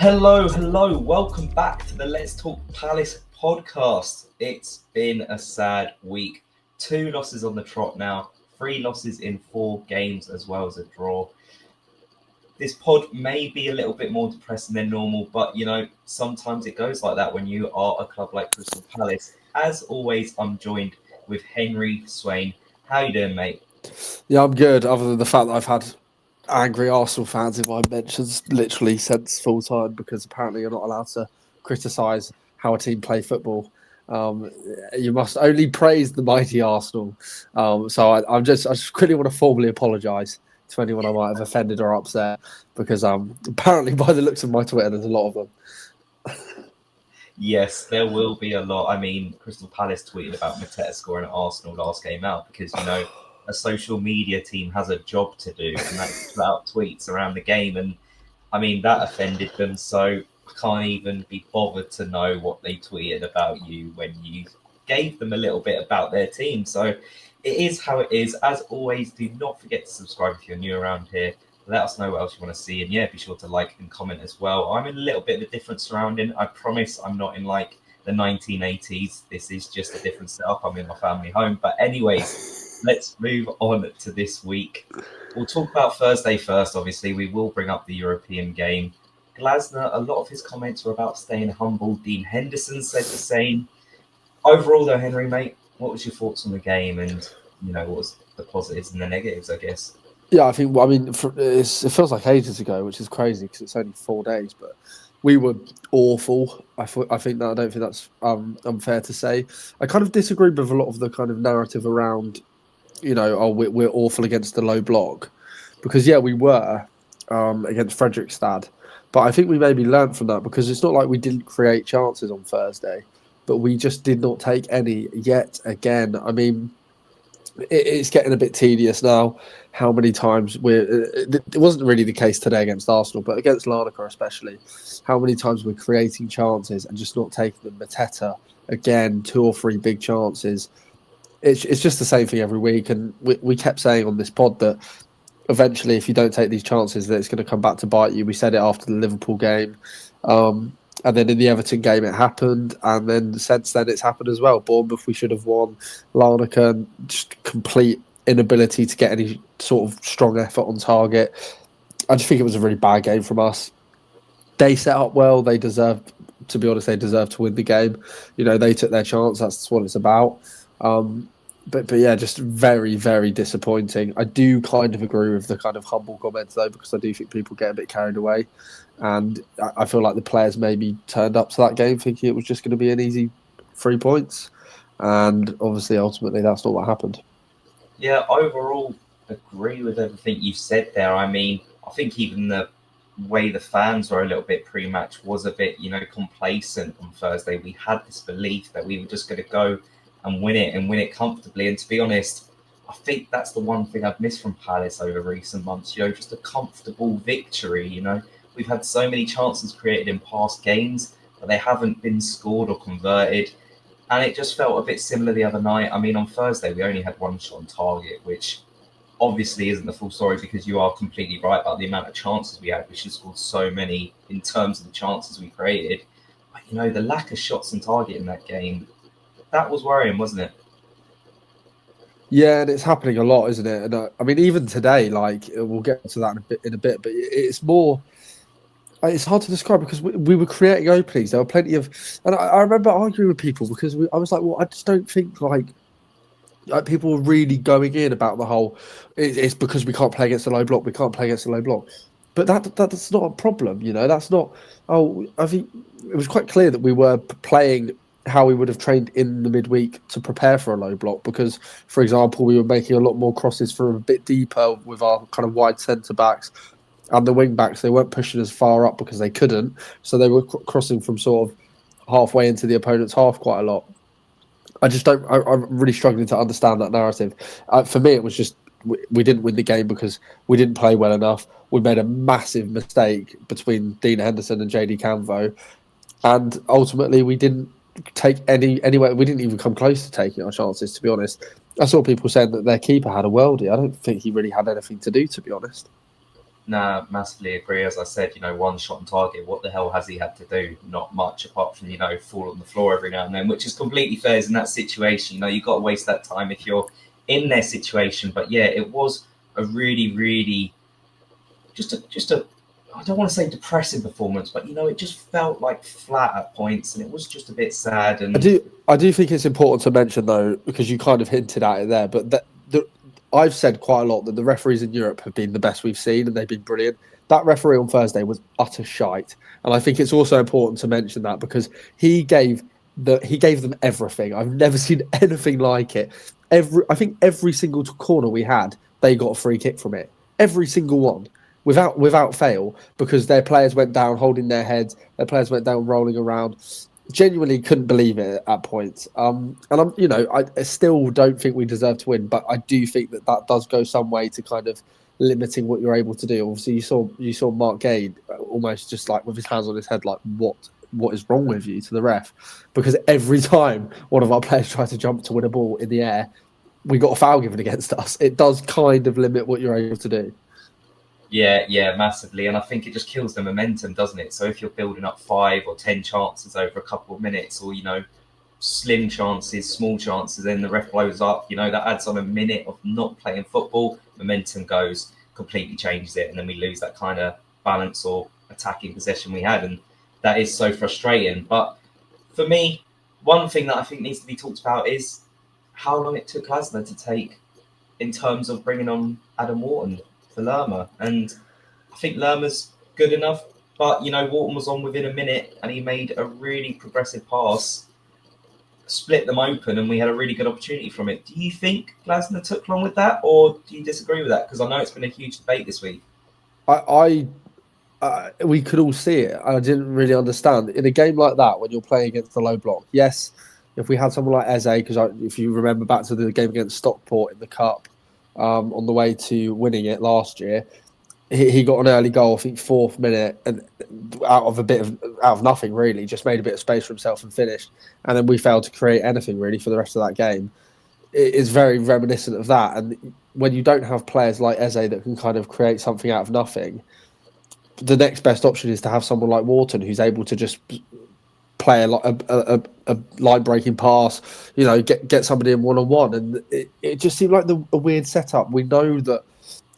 Hello. Welcome back to the Let's Talk Palace podcast. It's been a sad week. 2 losses on the trot now, 3 losses in 4 games as well as a draw. This pod may be a little bit more depressing than normal, but sometimes it goes like that when you are a club like Crystal Palace. As always, I'm joined with Henry Swain. How you doing, mate? Yeah, I'm good, other than the fact that I've had angry Arsenal fans in my mentions literally since full time, because apparently you're not allowed to criticise how a team play football. You must only praise the mighty Arsenal. I just quickly want to formally apologise to anyone I might have offended or upset, because apparently by the looks of my Twitter, there's a lot of them. Yes, there will be a lot. I mean, Crystal Palace tweeted about Nketiah scoring at Arsenal last game out because, a social media team has a job to do, and that's to put out tweets around the game. And I mean, that offended them. So I can't even be bothered to know what they tweeted about you when you gave them a little bit about their team. So it is how it is. As always, do not forget to subscribe if you're new around here. Let us know what else you want to see. And yeah, be sure to like and comment as well. I'm in a little bit of a different surrounding. I promise I'm not in like the 1980s. This is just a different setup. I'm in my family home. But anyways, let's move on to this week. We'll talk about Thursday first, obviously. We will bring up the European game. Glasner, a lot of his comments were about staying humble. Dean Henderson said the same. Overall, though, Henry, mate, what was your thoughts on the game? And, what was the positives and the negatives, I guess? Yeah, it feels like ages ago, which is crazy because it's only 4 days. But we were awful. I don't think that's unfair to say. I kind of disagree with a lot of the kind of narrative around, we're awful against the low block, because we were against Fredrikstad, but I think we maybe learned from that, because it's not like we didn't create chances on Thursday, but we just did not take any yet again. I mean, it's getting a bit tedious now. How many times it wasn't really the case today against Arsenal, but against Larnaca especially, how many times we're creating chances and just not taking them. Mateta, again, 2 or 3 big chances. It's just the same thing every week. And we kept saying on this pod that eventually, if you don't take these chances, that it's going to come back to bite you. We said it after the Liverpool game. And then in the Everton game, it happened. And then since then, it's happened as well. Bournemouth, we should have won. Larnaca, just complete inability to get any sort of strong effort on target. I just think it was a really bad game from us. They set up well. They deserved, to be honest, to win the game. They took their chance. That's what it's about. But yeah, just very, very disappointing. I do kind of agree with the kind of humble comments, though, because I do think people get a bit carried away. And I feel like the players maybe turned up to that game thinking it was just going to be an easy 3 points. And obviously, ultimately, that's not what happened. Yeah, overall, agree with everything you said there. I mean, I think even the way the fans were a little bit pre-match was a bit, complacent on Thursday. We had this belief that we were just going to go and win it comfortably. And to be honest, I think that's the one thing I've missed from Palace over recent months, just a comfortable victory. We've had so many chances created in past games, but they haven't been scored or converted. And it just felt a bit similar the other night. I mean, on Thursday, we only had 1 shot on target, which obviously isn't the full story, because you are completely right about the amount of chances we had. We should have scored so many in terms of the chances we created. But, the lack of shots on target in that game, that was worrying, wasn't it? Yeah, and it's happening a lot, isn't it? And I mean, even today, like, we'll get to that in a bit, but it's more. It's hard to describe, because we were creating openings. There were plenty of, and I remember arguing with people, because I was like, well, I just don't think like people were really going in about the whole. It's because we can't play against the low block. We can't play against the low block, but that's not a problem. That's not. Oh, I think it was quite clear that we were playing how we would have trained in the midweek to prepare for a low block, because, for example, we were making a lot more crosses from a bit deeper with our kind of wide centre backs. And the wing backs, they weren't pushing as far up because they couldn't. So they were crossing from sort of halfway into the opponent's half quite a lot. I'm really struggling to understand that narrative. For me, it was just, we didn't win the game because we didn't play well enough. We made a massive mistake between Dean Henderson and JD Canvo. And ultimately, we didn't take anyway. We didn't even come close to taking our chances, to be honest. I saw people saying that their keeper had a worldie. I don't think he really had anything to do, to be honest. Nah, massively agree. As I said, one shot on target. What the hell has he had to do? Not much, apart from fall on the floor every now and then, which is completely fair in that situation. You've got to waste that time if you're in their situation. But yeah, it was a really, really just a I don't want to say depressing performance, but it just felt like flat at points, and it was just a bit sad. I And do think it's important to mention though, because you kind of hinted at it there, but I've said quite a lot that the referees in Europe have been the best we've seen, and they've been brilliant. That referee on Thursday was utter shite, and I think it's also important to mention that because he gave them everything. I've never seen anything like it. I think every single corner we had, they got a free kick from it. Every single one, without fail, because their players went down holding their heads, their players went down rolling around. Genuinely couldn't believe it at points. And I still don't think we deserve to win, but I do think that does go some way to kind of limiting what you're able to do. Obviously, you saw Mark Gade almost just like with his hands on his head, like what is wrong with you, to the ref, because every time one of our players tried to jump to win a ball in the air, we got a foul given against us. It does kind of limit what you're able to do. yeah, massively. And I think it just kills the momentum, doesn't it? So if you're building up 5 or 10 chances over a couple of minutes, or slim chances, small chances, then the ref blows up, that adds on a minute of not playing football, momentum goes, completely changes it, and then we lose that kind of balance or attacking possession we had, and that is so frustrating. But for me, one thing that I think needs to be talked about is how long it took Glasner to take in terms of bringing on Adam Wharton for Lerma. And I think Lerma's good enough, but Wharton was on within a minute and he made a really progressive pass, split them open, and we had a really good opportunity from it. Do you think Glasner took long with that, or do you disagree with that? Because I know it's been a huge debate this week. We could all see it. I didn't really understand in a game like that when you're playing against the low block. Yes, if we had someone like Eze, because if you remember back to the game against Stockport in the cup, on the way to winning it last year, he got an early goal, I think 4th minute, and out of nothing really, just made a bit of space for himself and finished. And then we failed to create anything really for the rest of that game. It is very reminiscent of that. And when you don't have players like Eze that can kind of create something out of nothing, the next best option is to have someone like Wharton who's able to just play a line breaking pass, get somebody in 1-on-1, and it just seemed like a weird setup. We know that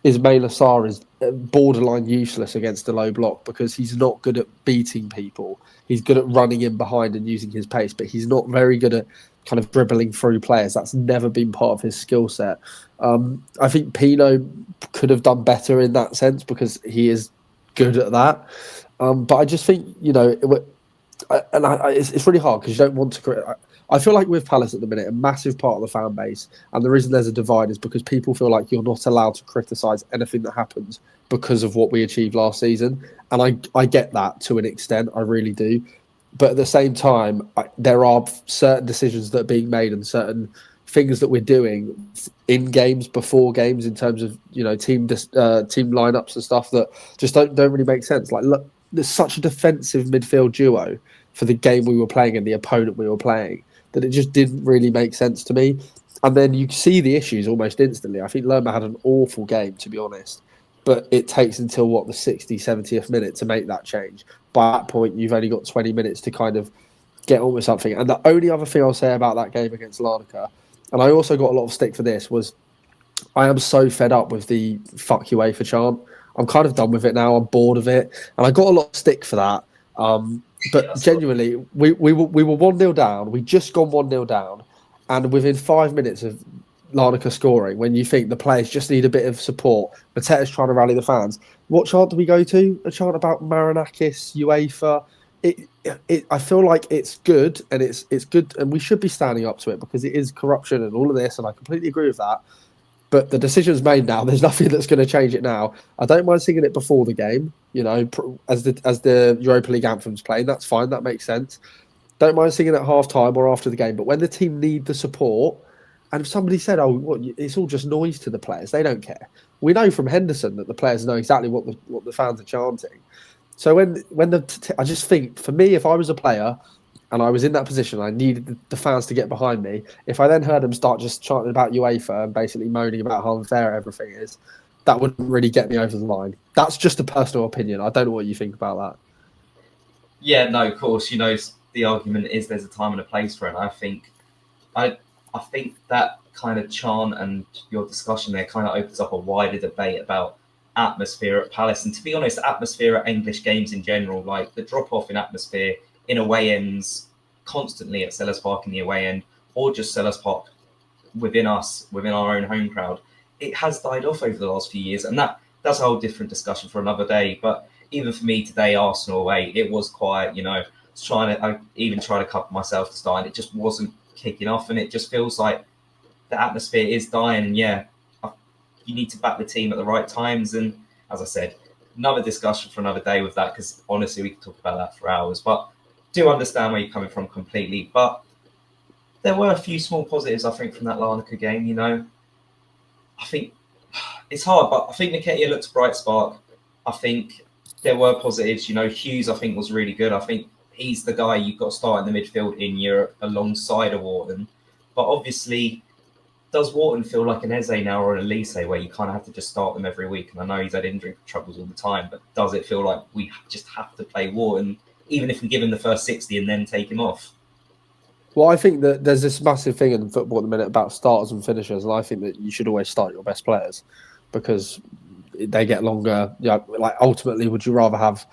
Ismail Assar is borderline useless against a low block because he's not good at beating people. He's good at running in behind and using his pace, but he's not very good at kind of dribbling through players. That's never been part of his skill set. I think Pino could have done better in that sense because he is good at that. But I just think, it's really hard because you don't want to. I feel like with Palace at the minute, a massive part of the fan base, and the reason there's a divide is because people feel like you're not allowed to criticise anything that happens because of what we achieved last season. And I get that to an extent, I really do. But at the same time, there are certain decisions that are being made and certain things that we're doing in games, before games, in terms of team lineups and stuff that just don't really make sense. Like, look, there's such a defensive midfield duo for the game we were playing and the opponent we were playing that it just didn't really make sense to me. And then you see the issues almost instantly. I think Lerma had an awful game, to be honest, but it takes until the 60th, 70th minute to make that change. By that point, you've only got 20 minutes to kind of get on with something. And the only other thing I'll say about that game against Larnaca, and I also got a lot of stick for this, was I am so fed up with the fuck UEFA chant. I'm kind of done with it now. I'm bored of it. And I got a lot of stick for that. But genuinely, we were 1-0 down. We just gone 1-0 down. And within 5 minutes of Larnaca scoring, when you think the players just need a bit of support, Nketiah's trying to rally the fans. What chant do we go to? A chant about Marinakis, UEFA. I feel like it's good, and it's good, and we should be standing up to it because it is corruption and all of this, and I completely agree with that. But the decision's made now. There's nothing that's going to change it now. I don't mind singing it before the game, as the Europa League anthem's playing. That's fine. That makes sense. Don't mind singing at half time or after the game. But when the team need the support, and if somebody said, it's all just noise to the players, they don't care. We know from Henderson that the players know exactly what the fans are chanting. So I just think, for me, if I was a player and I was in that position, I needed the fans to get behind me. If I then heard them start just chanting about UEFA and basically moaning about how unfair everything is, that wouldn't really get me over the line. That's just a personal opinion. I don't know what you think about that. Yeah, no, of course. The argument is there's a time and a place for it. And I think that kind of chant and your discussion there kind of opens up a wider debate about atmosphere at Palace. And to be honest, atmosphere at English games in general, like the drop off in atmosphere in away ends constantly at Selhurst Park in the away end, or just Selhurst Park within our own home crowd, it has died off over the last few years. And that's a whole different discussion for another day. But even for me today, Arsenal away, it was quiet, I even tried to couple myself to start, and it just wasn't kicking off. And it just feels like the atmosphere is dying. And you need to back the team at the right times. And as I said, another discussion for another day with that, because honestly, we could talk about that for hours. But do understand where you're coming from completely. But there were a few small positives, I think, from that Larnaca game. I think it's hard, but I think Nketiah looked a bright spark. I think there were positives. Hughes, I think, was really good. I think he's the guy you've got to start in the midfield in Europe alongside of Wharton. But obviously, does Wharton feel like an Eze now or an Elise, where you kind of have to just start them every week? And I know he's had injury troubles all the time, but does it feel like we just have to play Wharton, even if we give him the first 60 and then take him off? Well, I think that there's this massive thing in football at the minute about starters and finishers, and I think that you should always start your best players because they get longer. Ultimately, would you rather have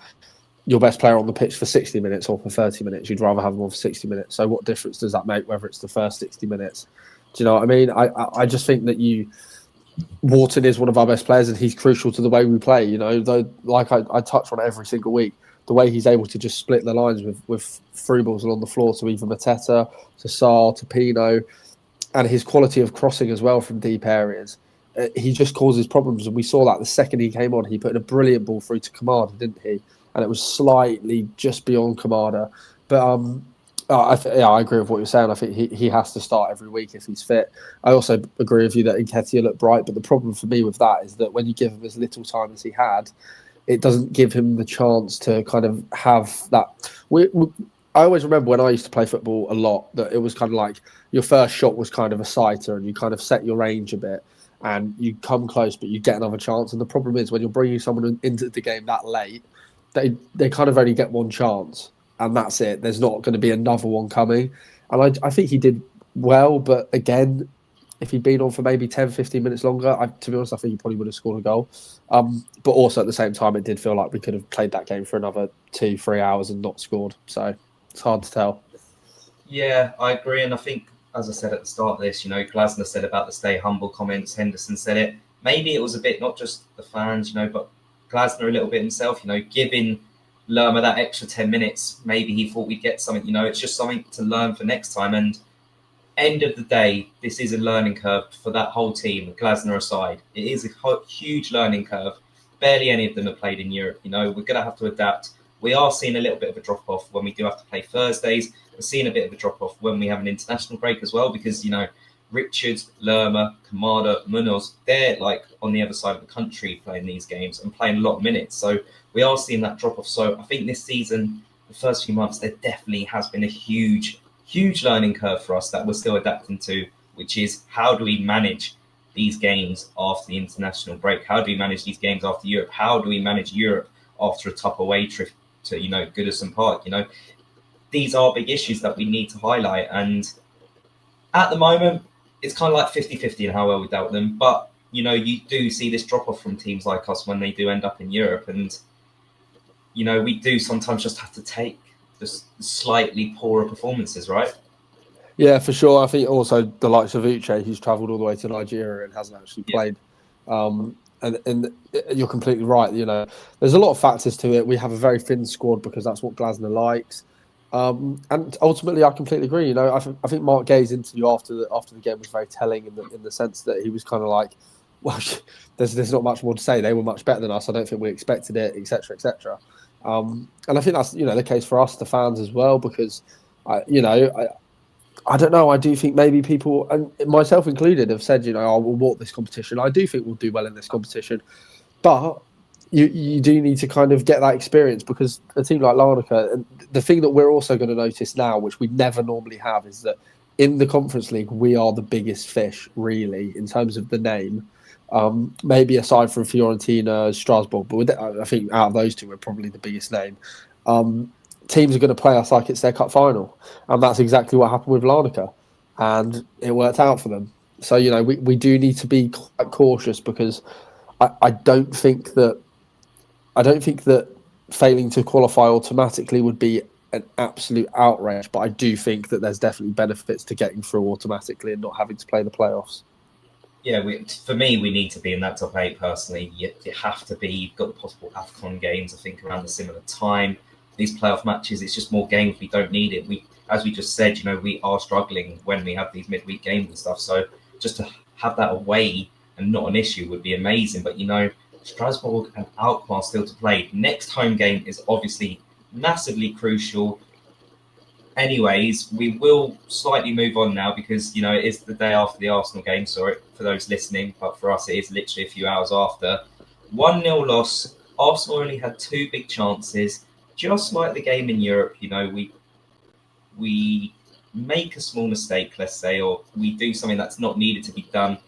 your best player on the pitch for 60 minutes or for 30 minutes? You'd rather have them on for 60 minutes. So what difference does that make, whether it's the first 60 minutes? Do you know what I mean? I just think that Wharton is one of our best players, and he's crucial to the way we play. Though, like I touch on every single week, the way he's able to just split the lines with through balls along the floor to either Nketiah, to Sarr, to Pino, and his quality of crossing as well from deep areas. He just causes problems, and we saw that the second he came on. He put a brilliant ball through to Kamada, didn't he? And it was slightly just beyond Kamada. But I agree with what you're saying. I think he has to start every week if he's fit. I also agree with you that Nketiah looked bright, but the problem for me with that is that when you give him as little time as he had, it doesn't give him the chance to kind of have that. I always remember when I used to play football a lot that it was kind of like your first shot was kind of a sighter, and you kind of set your range a bit and you come close, but you get another chance. And the problem is when you're bringing someone into the game that late, they kind of only get one chance, and that's it. There's not going to be another one coming. And I think he did well, but again, if he'd been on for maybe 10, 15 minutes longer, to be honest, I think he probably would have scored a goal. But also at the same time, it did feel like we could have played that game for another 2-3 hours and not scored. So it's hard to tell. Yeah, I agree. And I think, as I said at the start of this, Glasner said about the stay humble comments. Henderson said it. Maybe it was a bit, not just the fans, but Glasner a little bit himself, giving Lerma that extra 10 minutes. Maybe he thought we'd get something, it's just something to learn for next time. And end of the day, this is a learning curve for that whole team, Glasner aside. It is a huge learning curve. Barely any of them have played in Europe. We're going to have to adapt. We are seeing a little bit of a drop-off when we do have to play Thursdays. We're seeing a bit of a drop-off when we have an international break as well, because, Richards, Lerma, Kamada, Munoz, they're like on the other side of the country playing these games and playing a lot of minutes. So we are seeing that drop-off. So I think this season, the first few months, there definitely has been a huge learning curve for us that we're still adapting to, which is how do we manage these games after the international break? How do we manage these games after Europe? How do we manage Europe after a tough away trip to, Goodison Park? These are big issues that we need to highlight. And at the moment, it's kind of like 50-50 in how well we dealt with them. But, you do see this drop-off from teams like us when they do end up in Europe. And, we do sometimes just have to take just slightly poorer performances, right? Yeah, for sure. I think also the likes of Uche, who's travelled all the way to Nigeria and hasn't actually played. And you're completely right. There's a lot of factors to it. We have a very thin squad because that's what Glasner likes. And ultimately, I completely agree. I think Mark Gay's interview after the game was very telling in the sense that he was kind of like, well, there's not much more to say. They were much better than us. I don't think we expected it, etc., etc. And I think that's the case for us, the fans as well, because I don't know. I do think maybe people, and myself included, have said, we'll walk this competition. I do think we'll do well in this competition, but you do need to kind of get that experience, because a team like Larnaca, and the thing that we're also going to notice now, which we never normally have, is that in the Conference League, we are the biggest fish, really, in terms of the name. Maybe aside from Fiorentina, Strasbourg, but I think out of those two, we're probably the biggest name. Teams are going to play us like it's their cup final, and that's exactly what happened with Larnaca, and it worked out for them. So we do need to be quite cautious, because I don't think that failing to qualify automatically would be an absolute outrage, but I do think that there's definitely benefits to getting through automatically and not having to play the playoffs. Yeah, for me, we need to be in that top 8 personally. You have to be. You've got the possible AFCON games, I think, around a similar time. These playoff matches, it's just more games. We don't need it. As we just said, we are struggling when we have these midweek games and stuff. So just to have that away and not an issue would be amazing. But, Strasbourg and Alkmaar still to play. Next home game is obviously massively crucial. Anyways, we will slightly move on now, because it is the day after the Arsenal game. Sorry for those listening, but for us it is literally a few hours after. 1-0 loss. Arsenal only had 2 big chances, just like the game in Europe. We make a small mistake, let's say, or we do something that's not needed to be done,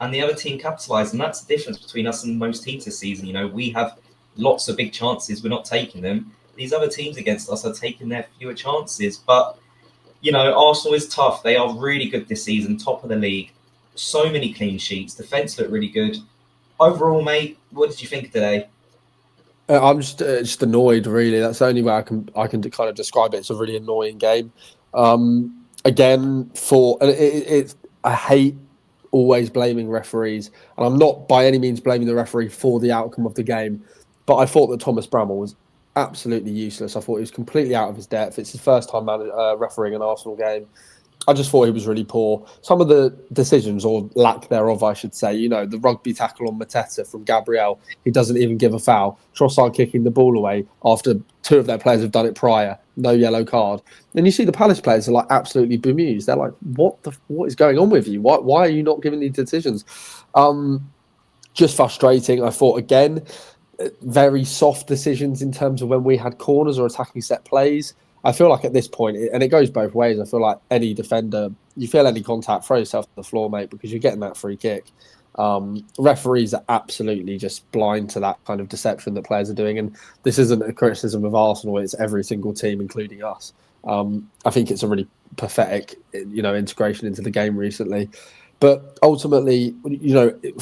and the other team capitalise. And that's the difference between us and most teams this season. We have lots of big chances, we're not taking them. These other teams against us are taking their fewer chances. But, Arsenal is tough. They are really good this season, top of the league. So many clean sheets. Defence look really good. Overall, mate, what did you think today? I'm just annoyed, really. That's the only way I can kind of describe it. It's a really annoying game. Again, I hate always blaming referees, and I'm not by any means blaming the referee for the outcome of the game. But I thought that Thomas Bramall was absolutely useless. I thought he was completely out of his depth. It's his first time refereeing an Arsenal game. I just thought he was really poor. Some of the decisions, or lack thereof, I should say, the rugby tackle on Nketiah from Gabriel, he doesn't even give a foul. Trossard kicking the ball away after 2 of their players have done it prior, no yellow card. Then you see the Palace players are absolutely bemused. They're like, what is going on with you? Why are you not giving these decisions? Just frustrating. I thought, again, very soft decisions in terms of when we had corners or attacking set plays. I feel like at this point, and it goes both ways, I feel like any defender, you feel any contact, throw yourself to the floor, mate, because you're getting that free kick. Referees are absolutely just blind to that kind of deception that players are doing. And this isn't a criticism of Arsenal, it's every single team, including us. I think it's a really pathetic, integration into the game recently. But ultimately,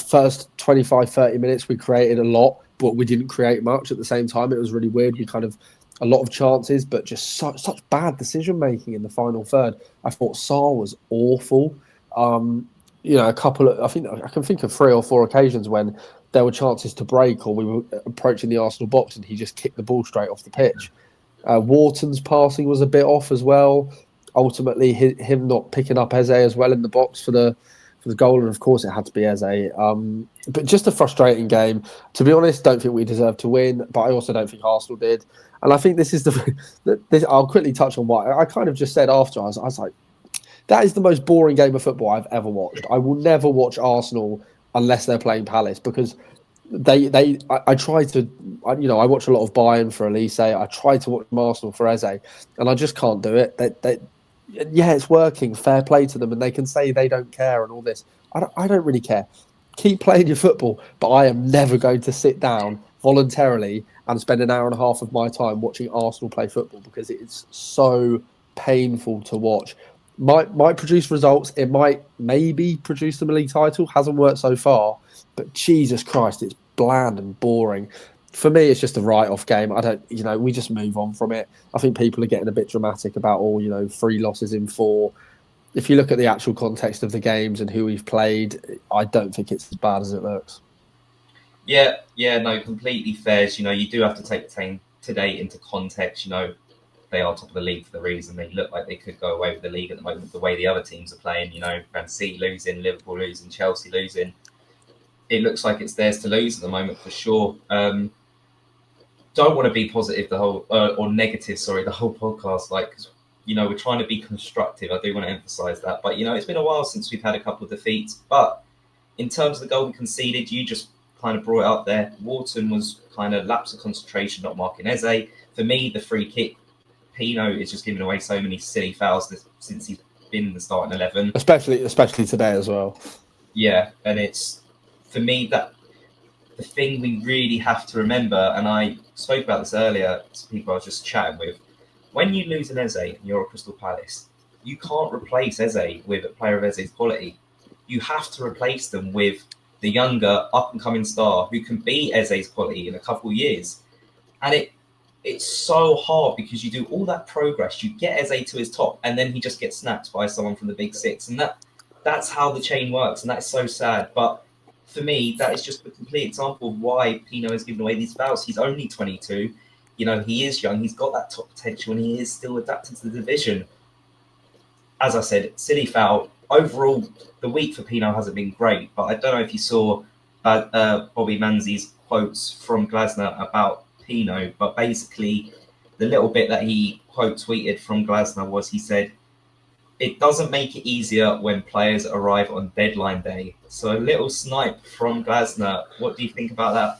first 25, 30 minutes, we created a lot, but we didn't create much at the same time. It was really weird. We kind of, a lot of chances, but just such bad decision-making in the final third. I thought Sarr was awful. A couple of, I can think of 3 or 4 occasions when there were chances to break, or we were approaching the Arsenal box and he just kicked the ball straight off the pitch. Wharton's passing was a bit off as well. Ultimately, him not picking up Eze as well in the box for the goal, and of course it had to be Eze. But just a frustrating game. To be honest, don't think we deserved to win, but I also don't think Arsenal did. And I think this is I'll quickly touch on what I kind of just said after. I was like, that is the most boring game of football I've ever watched. I will never watch Arsenal unless they're playing Palace, because I try to, I watch a lot of Bayern for Elise. I try to watch Arsenal for Eze, and I just can't do it. Yeah, it's working. Fair play to them, and they can say they don't care and all this. I don't really care. Keep playing your football, but I am never going to sit down voluntarily and spend an hour and a half of my time watching Arsenal play football, because it's so painful to watch. Might produce results. It might maybe produce them a league title. Hasn't worked so far, but Jesus Christ, it's bland and boring. For me, it's just a write-off game. We just move on from it. I think people are getting a bit dramatic about 3 losses in 4. If you look at the actual context of the games and who we've played, I don't think it's as bad as it looks. Yeah, no, completely fair. You do have to take today into context. They are top of the league for the reason. They look like they could go away with the league at the moment, the way the other teams are playing. Man City losing, Liverpool losing, Chelsea losing. It looks like it's theirs to lose at the moment for sure. Don't want to be positive or negative, the whole podcast. We're trying to be constructive. I do want to emphasise that. But, it's been a while since we've had a couple of defeats. But in terms of the goal we conceded, you just kind of brought it up there. Wharton was kind of lapse of concentration, not marking Eze. For me, the free kick, Pino is just giving away so many silly fouls since he's been in the starting 11. Especially today as well. Yeah, and it's for me, that the thing we really have to remember, and I spoke about this earlier to people I was just chatting with, when you lose an Eze and you're a Crystal Palace, you can't replace Eze with a player of Eze's quality. You have to replace them with the younger, up-and-coming star who can be Eze's quality in a couple of years. And it's so hard because you do all that progress, you get Eze to his top, and then he just gets snapped by someone from the big six. And that's how the chain works, and that's so sad. But for me, that is just a complete example of why Pino is giving away these fouls. He's only 22. He is young. He's got that top potential, and he is still adapting to the division. As I said, silly foul. Overall, the week for Pino hasn't been great, but I don't know if you saw Bobby Manzi's quotes from Glasner about Pino, but basically the little bit that he quote tweeted from Glasner was he said, "It doesn't make it easier when players arrive on deadline day." So a little snipe from Glasner. What do you think about that?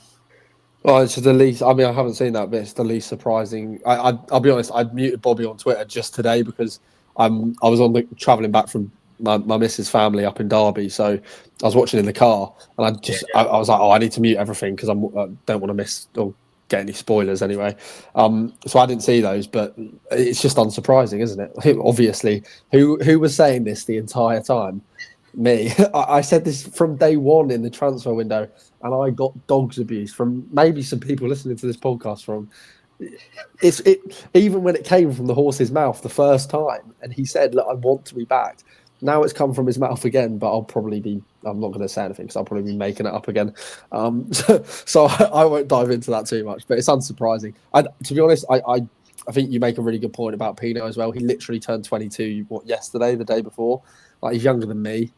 Well, it's the least. I mean, I haven't seen that, but it's the least surprising. I'll be honest. I muted Bobby on Twitter just today because I was travelling back from my missus' family up in Derby, so I was watching in the car, and I was like, oh, I need to mute everything because I don't want to miss or get any spoilers anyway. So I didn't see those, but it's just unsurprising, isn't it? Obviously, who was saying this the entire time? Me. I said this from day one in the transfer window, and I got dogs abuse from maybe some people listening to this podcast from. Even when it came from the horse's mouth the first time, and he said, "Look, I want to be backed." Now it's come from his mouth again, but I'm not going to say anything because I'll probably be making it up again. So I won't dive into that too much, but it's unsurprising. To be honest, I think you make a really good point about Pino as well. He literally turned 22, yesterday, the day before. Like, he's younger than me.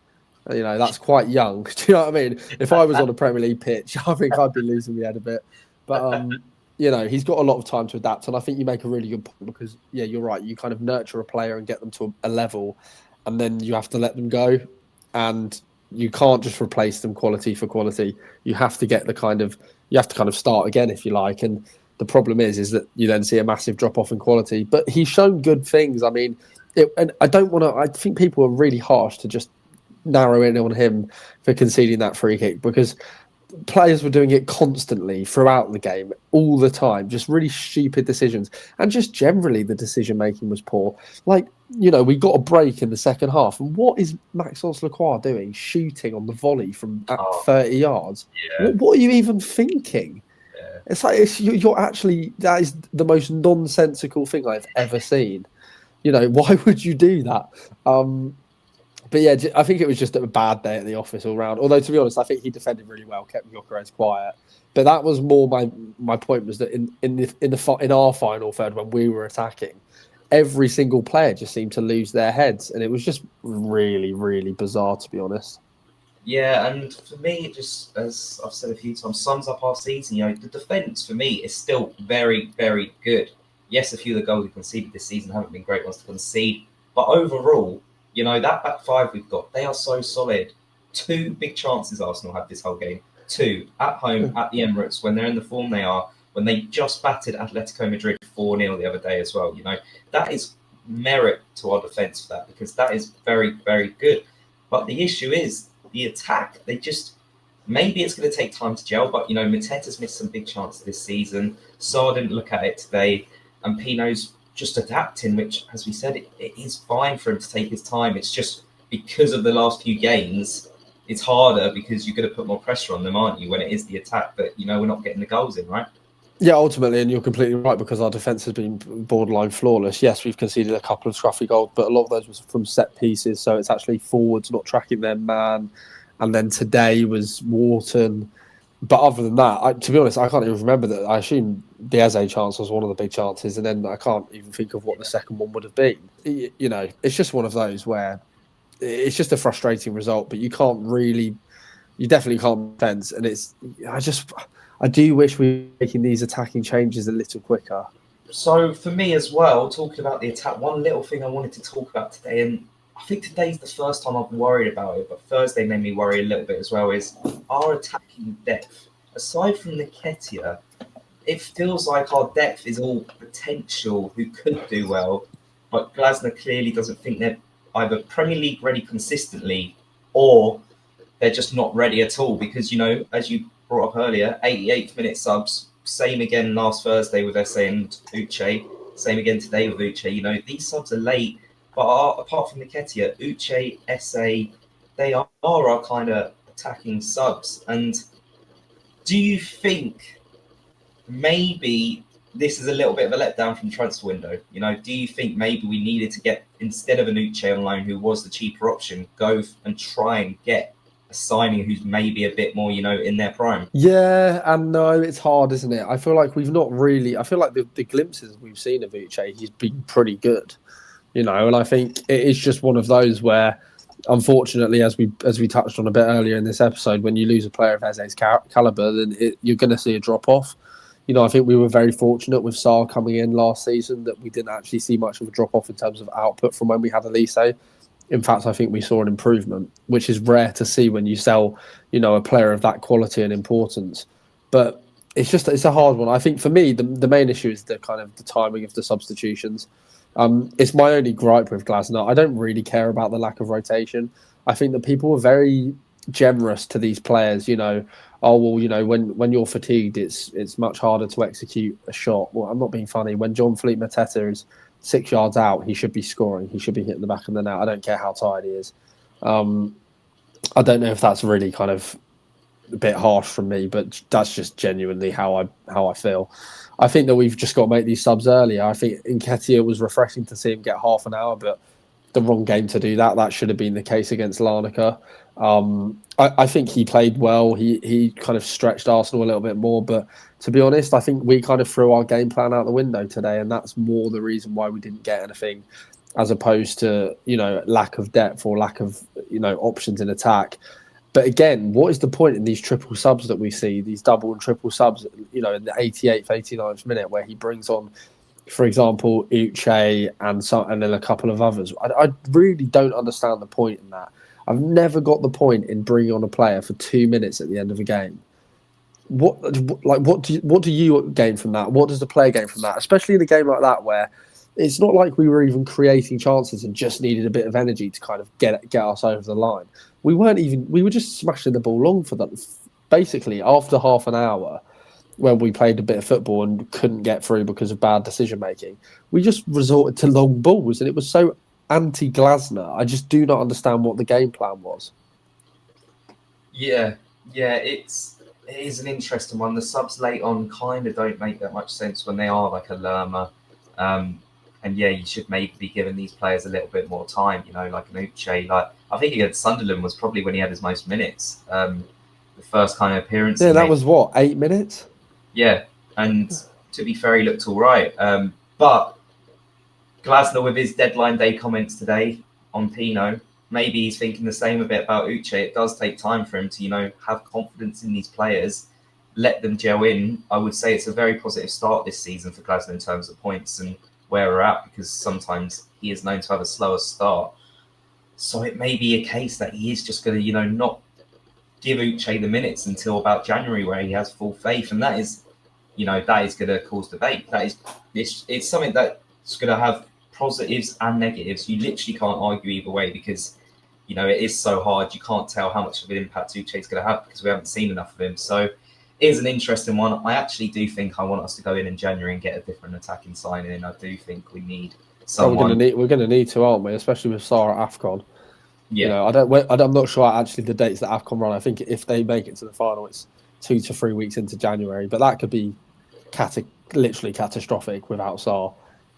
That's quite young. Do you know what I mean? If I was on a Premier League pitch, I think I'd be losing my head a bit. But, he's got a lot of time to adapt. And I think you make a really good point because, yeah, you're right. You kind of nurture a player and get them to a level, and then you have to let them go. And you can't just replace them quality for quality. You have to get you have to kind of start again, if you like. And the problem is that you then see a massive drop off in quality. But he's shown good things. I mean, and I don't want to, I think people are really harsh to just narrow in on him for conceding that free kick because players were doing it constantly throughout the game, all the time, just really stupid decisions. And just generally, the decision making was poor. Like, we got a break in the second half. And what is Maxence Lacroix doing? Shooting on the volley from 30 yards? Yeah. What are you even thinking? Yeah. It's like, you're actually, that is the most nonsensical thing I've ever seen. Why would you do that? But yeah, I think it was just a bad day at the office all round. Although, to be honest, I think he defended really well, kept Gyökeres quiet. But that was more my point was that in our final third when we were attacking, every single player just seemed to lose their heads, and it was just really, really bizarre, to be honest. Yeah, and for me, it just, as I've said a few times, sums up our season. The defence for me is still very, very good. Yes, a few of the goals we conceded this season haven't been great ones to concede, but overall, that back five we've got, they are so solid. 2 big chances Arsenal had this whole game. 2 at home at the Emirates when they're in the form they are, when they just battered Atletico Madrid 4-0 the other day as well. That is merit to our defence for that because that is very, very good. But the issue is the attack. Maybe it's going to take time to gel, but, Mateta's missed some big chances this season. Sarr didn't look at it today, and Pino's just adapting, which, as we said, it is fine for him to take his time. It's just because of the last few games, it's harder because you're going to put more pressure on them, aren't you, when it is the attack? But, we're not getting the goals in, right? Yeah, ultimately, and you're completely right, because our defence has been borderline flawless. Yes, we've conceded a couple of scruffy goals, but a lot of those was from set pieces, so it's actually forwards not tracking their man. And then today was Wharton. But other than that, to be honest, I can't even remember that. I assume the Eze chance was one of the big chances, and then I can't even think of what the second one would have been. It's just one of those where it's just a frustrating result, but you definitely can't defence. And I do wish we were making these attacking changes a little quicker. So for me as well, talking about the attack, one little thing I wanted to talk about today, and I think today's the first time I've worried about it, but Thursday made me worry a little bit as well, is our attacking depth. Aside from Nketiah, it feels like our depth is all potential who could do well, but Glasner clearly doesn't think they're either Premier League ready consistently or they're just not ready at all because, as you brought up earlier, 88th minute subs, same again last Thursday with Esse and Uche, same again today with Uche. These subs are late, but apart from Nketiah, Uche, Esse, they are our kind of attacking subs. And do you think maybe this is a little bit of a letdown from the transfer window? Do you think maybe we needed to get, instead of an Uche on loan, who was the cheaper option, go and try and get a signing who's maybe a bit more, in their prime? Yeah, and no, it's hard, isn't it? I feel like we've not really. I feel like the glimpses we've seen of Uche, he's been pretty good, and I think it is just one of those where, unfortunately, as we touched on a bit earlier in this episode, when you lose a player of Eze's caliber, then you're going to see a drop off. I think we were very fortunate with Sarr coming in last season that we didn't actually see much of a drop off in terms of output from when we had Elise. In fact, I think we saw an improvement, which is rare to see when you sell, a player of that quality and importance. But it's a hard one. I think for me, the main issue is the kind of the timing of the substitutions. It's my only gripe with Glasner. I don't really care about the lack of rotation. I think that people were very generous to these players, when you're fatigued, it's much harder to execute a shot. Well, I'm not being funny. When Jean-Philippe Mateta is 6 yards out, he should be scoring. He should be hitting the back of the net. I don't care how tired he is. I don't know if that's really kind of a bit harsh from me, but that's just genuinely how I feel. I think that we've just got to make these subs earlier. I think Nketiah was refreshing to see him get half an hour, but the wrong game to do that. That should have been the case against Larnaca. I think he played well. He kind of stretched Arsenal a little bit more, but to be honest, I think we kind of threw our game plan out the window today, and that's more the reason why we didn't get anything, as opposed to lack of depth or lack of options in attack. But again, what is the point in these triple subs that we see, these double and triple subs, in the 88th, 89th minute, where he brings on, for example, Uche and then a couple of others? I really don't understand the point in that. I've never got the point in bringing on a player for 2 minutes at the end of a game. What do you gain from that? What does the player gain from that? Especially in a game like that, where it's not like we were even creating chances and just needed a bit of energy to kind of get us over the line. We were just smashing the ball long for them. Basically, after half an hour, when we played a bit of football and couldn't get through because of bad decision making, we just resorted to long balls, and it was so anti-Glasner. I just do not understand what the game plan was. Yeah, it is an interesting one. The subs late on kind of don't make that much sense when they are like a Lerma. And yeah, you should maybe be giving these players a little bit more time, like an Uche. Like, I think against Sunderland was probably when he had his most minutes. The first kind of appearance. Yeah, that was what, 8 minutes? Yeah, and to be fair, he looked all right. But Glasner, with his deadline day comments today on Pino, maybe he's thinking the same a bit about Uche. It does take time for him to, have confidence in these players, let them gel in. I would say it's a very positive start this season for Glasner in terms of points and where we're at, because sometimes he is known to have a slower start. So it may be a case that he is just going to, not give Uche the minutes until about January, where he has full faith. And that is, that is going to cause debate. It's something that's going to have positives and negatives. You literally can't argue either way, because, it is so hard. You can't tell how much of an impact Uche is going to have because we haven't seen enough of him. So it is an interesting one. I actually do think I want us to go in January and get a different attacking signing in. I do think we need someone. We're going to need to, aren't we? Especially with Sarr at AFCON. Yeah. I'm not sure actually the dates that AFCON run. I think if they make it to the final, it's 2 to 3 weeks into January. But that could be literally catastrophic without Sarr.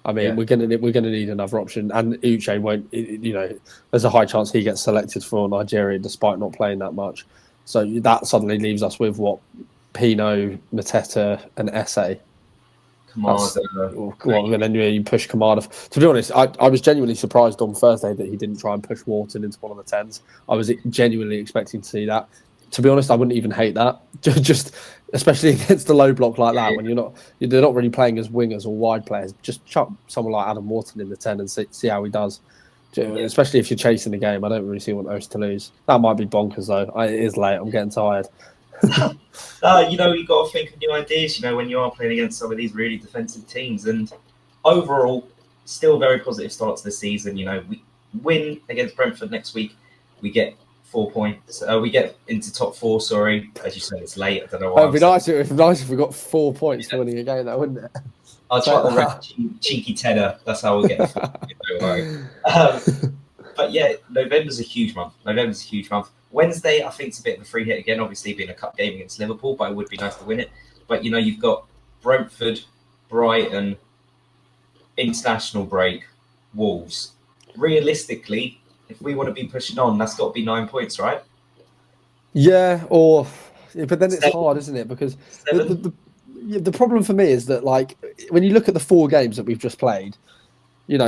I mean, we're gonna need another option, and Uche won't. There's a high chance he gets selected for Nigeria despite not playing that much. So that suddenly leaves us with what, Pino, Mateta, and Esse. Kamada. And then you push Kamada. To be honest, I was genuinely surprised on Thursday that he didn't try and push Wharton into one of the 10s. I was genuinely expecting to see that. To be honest, I wouldn't even hate that. Just especially against a low block like that, when they're not really playing as wingers or wide players. Just chuck someone like Adam Wharton in the 10 and see how he does. Especially if you're chasing the game, I don't really see what else to lose. That might be bonkers though. It is late. I'm getting tired. You've got to think of new ideas, when you are playing against some of these really defensive teams. And overall, still a very positive start to the season. We win against Brentford next week. We get 4 points. We get into top 4. Sorry, as you said, it's late. I don't know why. It'd be nice if we got 4 points for winning a game, though, wouldn't it? I'll try the red cheeky tenner. That's how we'll get the 4 points. Don't worry. But yeah, November's a huge month. Wednesday, I think it's a bit of a free hit again. Obviously, being a cup game against Liverpool, but it would be nice to win it. But you've got Brentford, Brighton, international break, Wolves. Realistically, if we want to be pushing on, that's got to be 9 points, right? Yeah, but then it's hard, isn't it? Because the problem for me is that, like, when you look at the 4 games that we've just played, we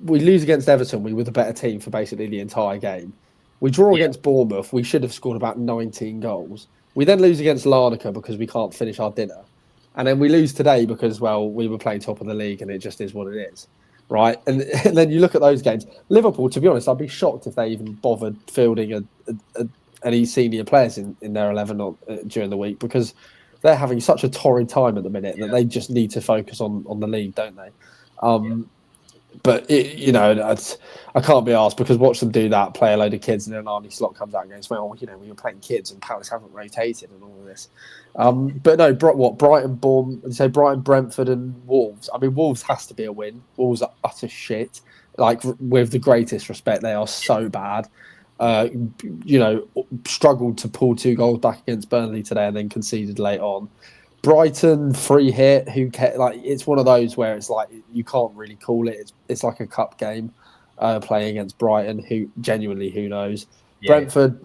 lose against Everton. We were the better team for basically the entire game. We draw against Bournemouth. We should have scored about 19 goals. We then lose against Larnaca because we can't finish our dinner. And then we lose today because, well, we were playing top of the league and it just is what it is, right? And then you look at those games. Liverpool, to be honest, I'd be shocked if they even bothered fielding any senior players in their 11 during the week, because they're having such a torrid time at the minute that they just need to focus on the league, don't they? But I can't be asked, because watch them do that, play a load of kids, and then Arnie Slot comes out and goes, well, we were playing kids and Palace haven't rotated and all of this. But no, Brighton, Brentford, and Wolves. I mean, Wolves has to be a win. Wolves are utter shit. Like, with the greatest respect, they are so bad. Struggled to pull 2 goals back against Burnley today and then conceded late on. Brighton, free hit. It's one of those where it's like you can't really call it. It's like a cup game, playing against Brighton. Who knows? Yeah.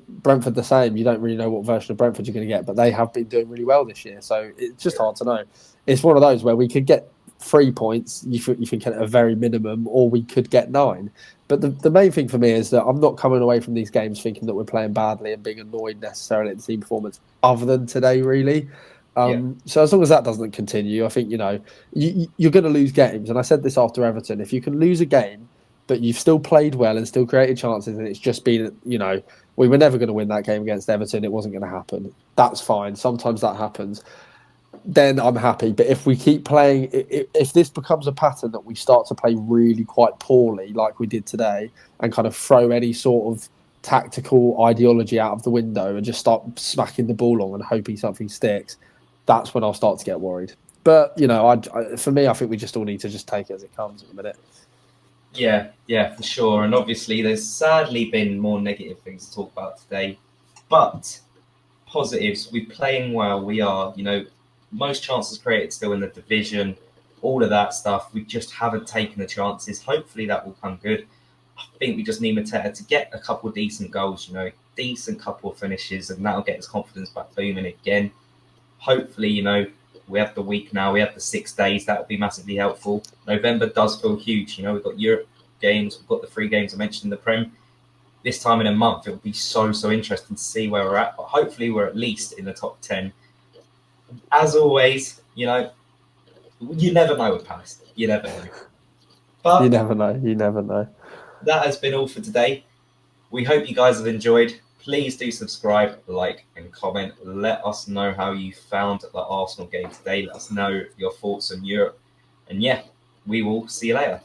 Brentford the same. You don't really know what version of Brentford you're going to get, but they have been doing really well this year. So it's just hard to know. It's one of those where we could get 3 points. You think at a very minimum, or we could get 9. But the main thing for me is that I'm not coming away from these games thinking that we're playing badly and being annoyed necessarily at the team performance, other than today, really. So as long as that doesn't continue, I think you're going to lose games. And I said this after Everton: if you can lose a game, but you've still played well and still created chances, and it's just been, we were never going to win that game against Everton. It wasn't going to happen. That's fine. Sometimes that happens. Then I'm happy. But if we keep playing, if this becomes a pattern that we start to play really quite poorly, like we did today, and kind of throw any sort of tactical ideology out of the window and just start smacking the ball on and hoping something sticks, that's when I'll start to get worried. But, for me, I think we just all need to just take it as it comes at the minute. Yeah, for sure. And obviously, there's sadly been more negative things to talk about today. But positives, we're playing well. We are, most chances created still in the division, all of that stuff. We just haven't taken the chances. Hopefully, that will come good. I think we just need Nketiah to get a couple of decent goals, decent couple of finishes, and that'll get his confidence back booming again. Hopefully, we have the week now. We have the 6 days. That would be massively helpful. November does feel huge. We've got Europe games. We've got the 3 games I mentioned in the Prem. This time in a month, it will be so interesting to see where we're at. But hopefully, we're at least in the top 10. As always, you never know with Palace. You never know. But you never know. That has been all for today. We hope you guys have enjoyed. Please do subscribe, like, and comment. Let us know how you found the Arsenal game today. Let us know your thoughts on Europe. And yeah, we will see you later.